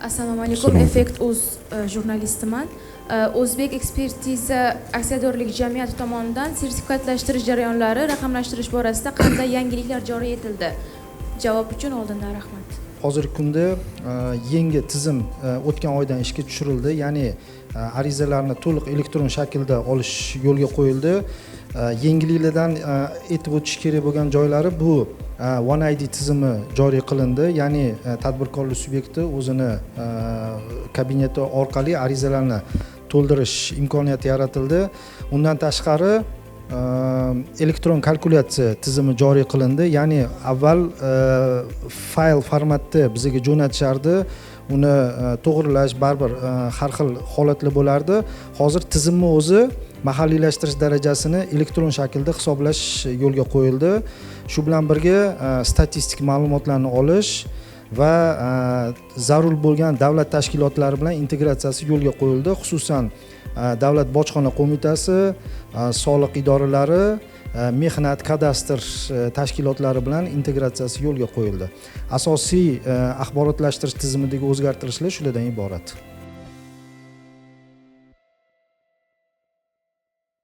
Assalomu alaykum. Effekt.uz jurnalistiman. O'zbek ekspertiza aksiyadorlik jamiyati tomonidan sertifikatlashtirish jarayonlari raqamlashtirish borasida qanday yangiliklar joriy etildi? Javob uchun oldindan rahmat. Hozirgi kunda yangi tizim o'tgan oydan ishga tushirildi, ya'ni arizalarni to'liq elektron shaklda olish yo'lga qo'yildi. Yangiliklardan aytib o'tish kerak bo'lgan joylari bu One ID tizimi joriy qilindi, ya'ni tadbirkorlik subyekti o'zini kabineti orqali arizalarni to'ldirish imkoniyati yaratildi. Undan tashqari elektron kalkulyatsiya tizimi joriy qilindi, ya'ni avval fayl formatda bizga jo'natishardi, uni to'g'rilash baribir har xil holatlar bo'lardi. Hozir tizimni o'zi mahalliylashtirish darajasini elektron shaklda hisoblash yo'lga qo'yildi. Shu bilan birga statistik ma'lumotlarni olish va zarur bo'lgan davlat tashkilotlari bilan integratsiyasi yo'lga qo'yildi. Xususan Davlat bojxona qo'mitasi, soliq idoralari, mehnat, kadastr tashkilotlari bilan integratsiyasi yo'lga qo'yildi. Asosiy axborotlashtirish tizimidagi o'zgartirishlar shulardan iborat.